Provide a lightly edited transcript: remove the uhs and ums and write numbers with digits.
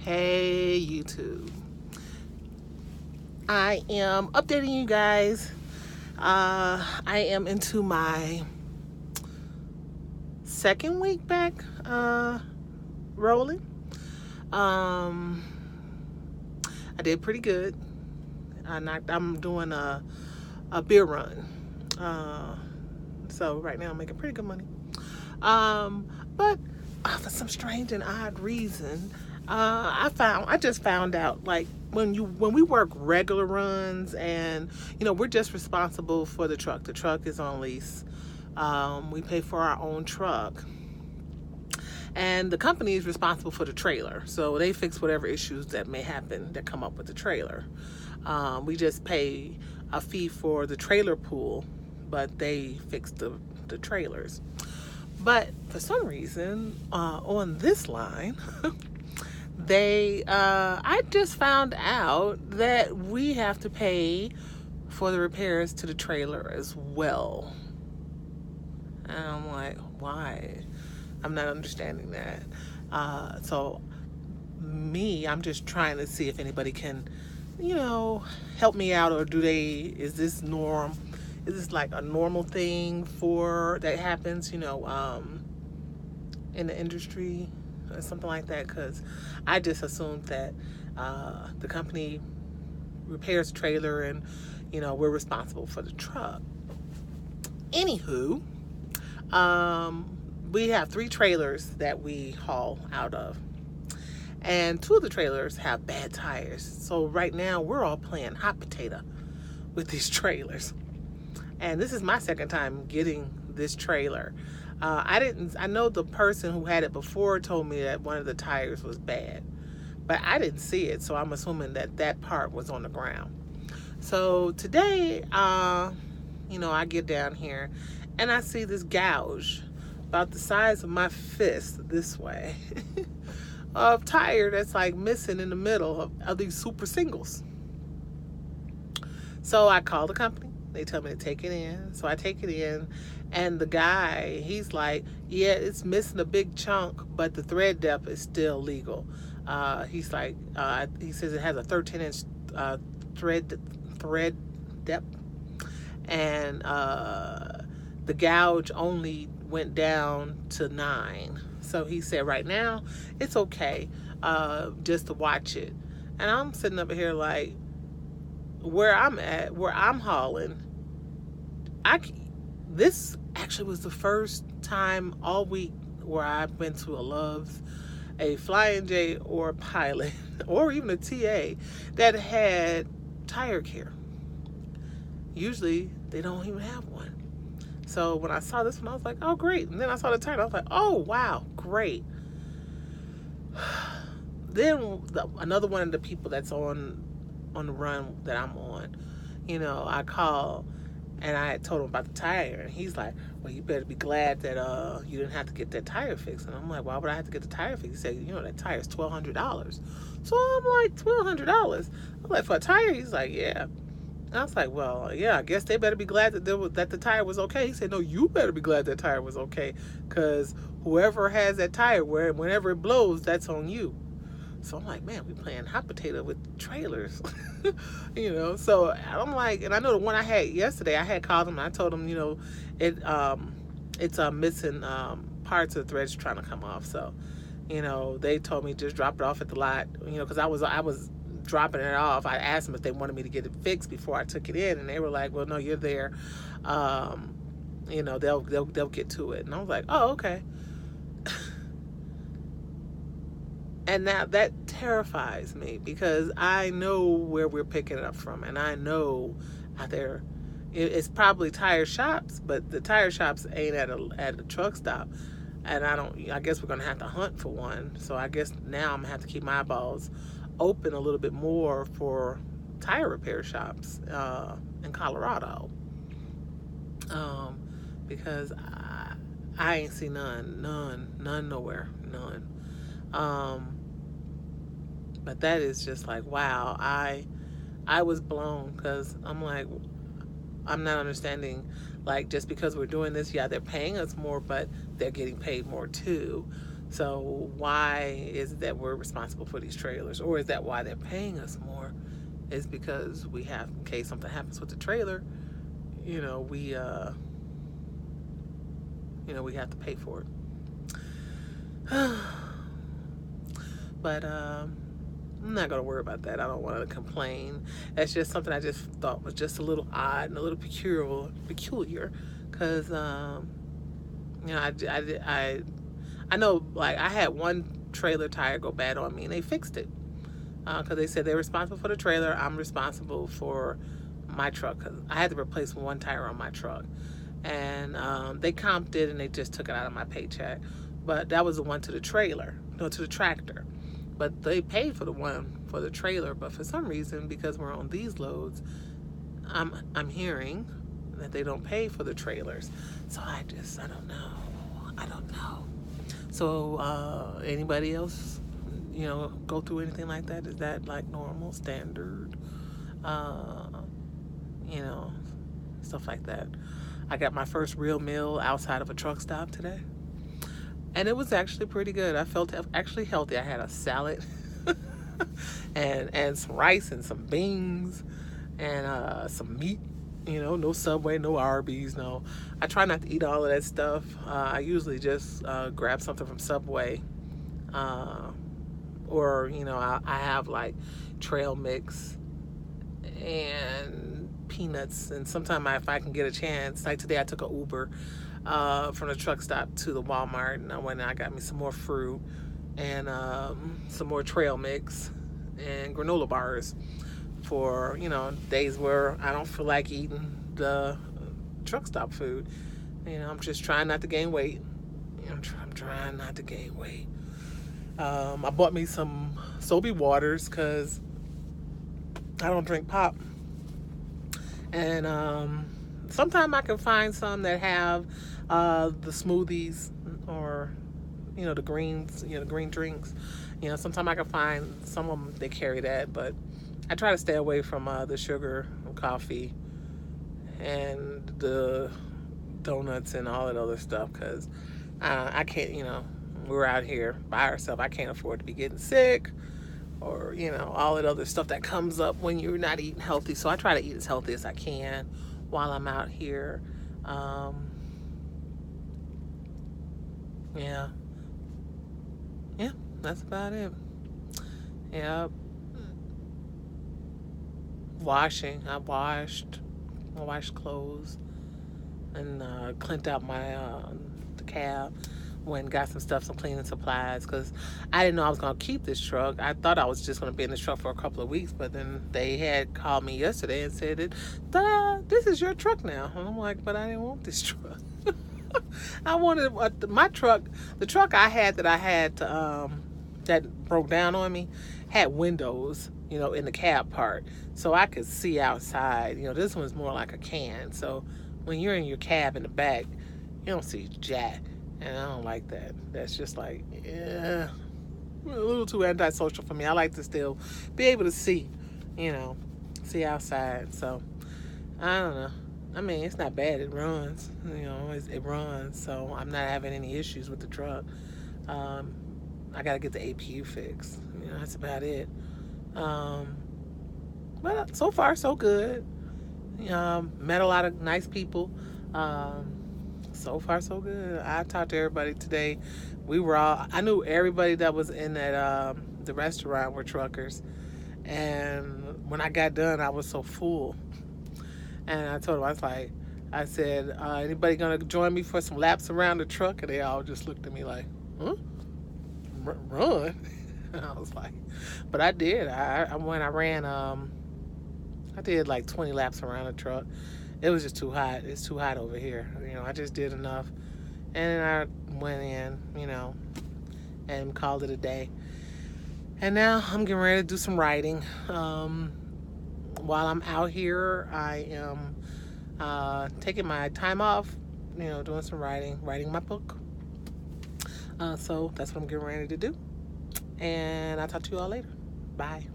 Hey YouTube. I am updating you guys. I am into my second week back rolling. Um, I did pretty good. I'm doing a beer run. So right now I'm making pretty good money. But for some strange and odd reason, I just found out, like, when we work regular runs, and we're just responsible for the truck. The truck is on lease. We pay for our own truck, and the company is responsible for the trailer. So they fix whatever issues that may happen that come up with the trailer. We just pay a fee for the trailer pool, but they fix the trailers. But for some reason, on this line, I just found out that we have to pay for the repairs to the trailer as well. And I'm like, why? I'm not understanding that. So I'm just trying to see if anybody can, help me out, or is this norm? Is this like a normal thing that happens, in the industry or something like that? Because I just assumed that the company repairs the trailer, and we're responsible for the truck. Anywho, we have 3 trailers that we haul out of, and 2 of the trailers have bad tires. So right now we're all playing hot potato with these trailers. And this is my second time getting this trailer. I know the person who had it before told me that one of the tires was bad, but I didn't see it, so I'm assuming that part was on the ground. So today, I get down here and I see this gouge about the size of my fist this way of tire that's like missing in the middle of these super singles. So I call the company. They tell me to take it in. So I take it in, and the guy, he's like, yeah, it's missing a big chunk, but the thread depth is still legal. He's like, he says it has a 13-inch thread depth, and the gouge only went down to 9. So he said right now it's okay, just to watch it. And I'm sitting up here like, where I'm hauling, this actually was the first time all week where I've been to a Love's, a Flying J, or a Pilot, or even a TA that had tire care. Usually they don't even have one. So when I saw this one, I was like, oh great. And then I saw the tire, I was like, oh wow, great. Then another one of the people that's on the run that I'm on, I called and I had told him about the tire, and he's like, well, you better be glad that you didn't have to get that tire fixed. And I'm like, why would I have to get the tire fixed? He said, that tire is $1,200. So I'm like, $1,200? I'm like, for a tire? He's like, yeah. And I was like, well, yeah, I guess they better be glad that the tire was okay. He said, no, you better be glad that tire was okay, because whoever has that tire, whenever it blows, that's on you. So I'm like, man, we playing hot potato with trailers, So I'm like, and I know the one I had yesterday, I had called them and I told them, it's missing parts of the threads trying to come off. So, they told me just drop it off at the lot, because I was dropping it off. I asked them if they wanted me to get it fixed before I took it in, and they were like, well, no, you're there. They'll get to it. And I was like, oh, okay. And now that terrifies me, because I know where we're picking it up from, and I know out there it's probably tire shops, but the tire shops ain't at a truck stop, and I guess we're gonna have to hunt for one. So I guess now I'm gonna have to keep my eyeballs open a little bit more for tire repair shops in Colorado, because I ain't see none nowhere, none. But that is just like, wow, I was blown, because I'm like, I'm not understanding, like, just because we're doing this, yeah, they're paying us more, but they're getting paid more too. So why is it that we're responsible for these trailers, or is that why they're paying us more? Is because we have, in case something happens with the trailer, you know, we have to pay for it. But I'm not gonna worry about that. I don't want to complain. That's just something I just thought was just a little odd and a little peculiar, because I know, like, I had one trailer tire go bad on me, and they fixed it because they said they're responsible for the trailer. I'm responsible for my truck, because I had to replace one tire on my truck, and they comped it and they just took it out of my paycheck. But that was the one to the trailer, no, to the tractor. But they paid for the one for the trailer. But for some reason, because we're on these loads, I'm hearing that they don't pay for the trailers. So I don't know. I don't know. So anybody else, go through anything like that? Is that like normal, standard? Uh, you know, Stuff like that. I got my first real meal outside of a truck stop today, and it was actually pretty good. I felt actually healthy. I had a salad and some rice and some beans and some meat. No Subway, no Arby's, no. I try not to eat all of that stuff. I usually just grab something from Subway, or I have like trail mix and peanuts, and sometimes if I can get a chance, like today I took an Uber from the truck stop to the Walmart, and I went and I got me some more fruit and some more trail mix and granola bars for days where I don't feel like eating the truck stop food. I'm just trying not to gain weight. I'm trying not to gain weight. I bought me some Sobe waters because I don't drink pop, and sometimes I can find some that have the smoothies, or the greens, the green drinks. Sometimes I can find some of them, they carry that, but I try to stay away from the sugar, coffee, and the donuts and all that other stuff, because I can't, we're out here by ourselves. I can't afford to be getting sick, or all that other stuff that comes up when you're not eating healthy. So I try to eat as healthy as I can while I'm out here. Yeah, that's about it. Yeah. Washing. I washed clothes and cleaned out my the cab. Went and got some cleaning supplies, because I didn't know I was going to keep this truck. I thought I was just going to be in this truck for a couple of weeks, but then they had called me yesterday and said this is your truck now. And I'm like, but I didn't want this truck. I wanted my truck. The truck I had that broke down on me had windows, in the cab part, so I could see outside. This one's more like a can. So when you're in your cab in the back, you don't see jack. And I don't like that. That's just like, a little too antisocial for me. I like to still be able to see outside. So I don't know. I mean, it's not bad. It runs. It runs. So I'm not having any issues with the truck. I got to get the APU fixed. That's about it. But so far, so good. Met a lot of nice people. So far, so good. I talked to everybody today. I knew everybody that was in that the restaurant were truckers. And when I got done, I was so full. And I told them, I said, anybody gonna join me for some laps around the truck? And they all just looked at me like, huh? Run? And I was like, but I did. I ran, I did like 20 laps around the truck. It was just too hot. It's too hot over here. I just did enough. And then I went in, and called it a day. And now I'm getting ready to do some writing. While I'm out here, I am taking my time off, doing some writing my book. So that's what I'm getting ready to do. And I'll talk to you all later. Bye.